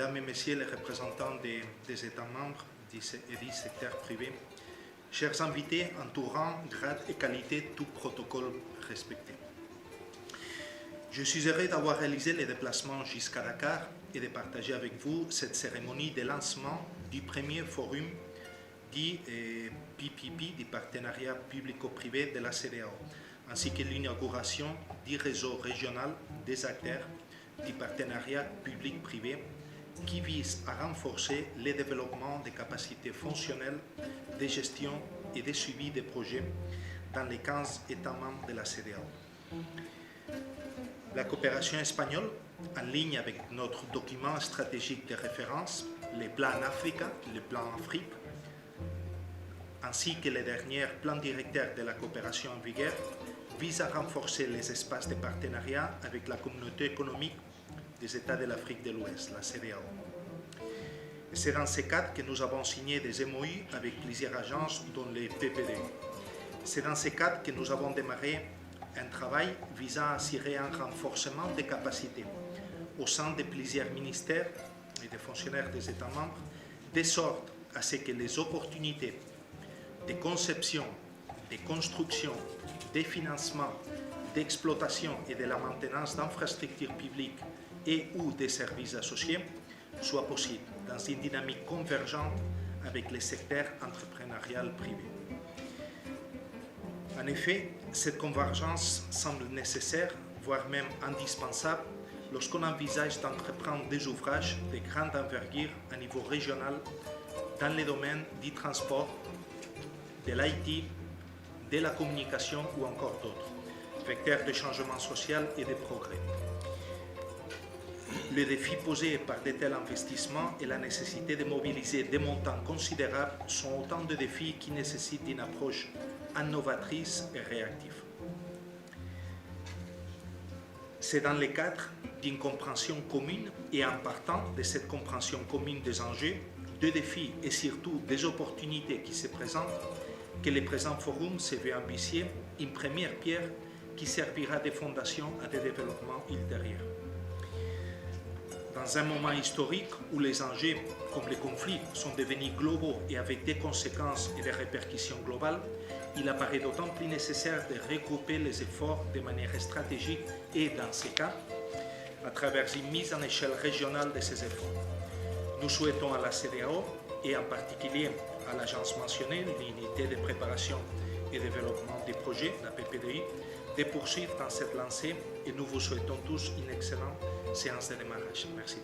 Mesdames et Messieurs les représentants des États membres et du secteur privé, chers invités en tout rang, grade et qualité, tout protocole respecté. Je suis heureux d'avoir réalisé le déplacement jusqu'à Dakar et de partager avec vous cette cérémonie de lancement du premier forum du PPP, du partenariat publico-privé de la CEDEAO, ainsi que l'inauguration du réseau régional des acteurs du partenariat public-privé qui vise à renforcer le développement des capacités fonctionnelles de gestion et de suivi des projets dans les 15 États membres de la CEDEAO. La coopération espagnole, en ligne avec notre document stratégique de référence, le plan Africa, le plan Afrique, ainsi que les derniers plans directeurs de la coopération en vigueur, vise à renforcer les espaces de partenariat avec la communauté économique des États de l'Afrique de l'Ouest, la CEDEAO. C'est dans ce cadre que nous avons signé des MOU avec plusieurs agences, dont les PPD. C'est dans ce cadre que nous avons démarré un travail visant à assurer un renforcement des capacités au sein de plusieurs ministères et des fonctionnaires des États membres, de sorte à ce que les opportunités de conception, de construction, de financement, d'exploitation et de la maintenance d'infrastructures publiques et ou des services associés soient possibles dans une dynamique convergente avec le secteur entrepreneurial privé. En effet, cette convergence semble nécessaire, voire même indispensable, lorsqu'on envisage d'entreprendre des ouvrages de grande envergure à niveau régional dans les domaines du transport, de l'IT, de la communication ou encore d'autres, vecteurs de changement social et de progrès. Les défis posés par de tels investissements et la nécessité de mobiliser des montants considérables sont autant de défis qui nécessitent une approche innovatrice et réactive. C'est dans le cadre d'une compréhension commune et en partant de cette compréhension commune des enjeux, des défis et surtout des opportunités qui se présentent que le présent forum se veut ambitieux, une première pierre qui servira de fondation à des développements ultérieurs. Dans un moment historique où les enjeux, comme les conflits, sont devenus globaux et avec des conséquences et des répercussions globales, il apparaît d'autant plus nécessaire de regrouper les efforts de manière stratégique et, dans ces cas, à travers une mise en échelle régionale de ces efforts. Nous souhaitons à la CEDEAO, et en particulier à l'agence mentionnée, l'unité de préparation et développement des projets, la PPDI, de poursuivre dans cette lancée et nous vous souhaitons tous une excellente séance de démarrage. Merci.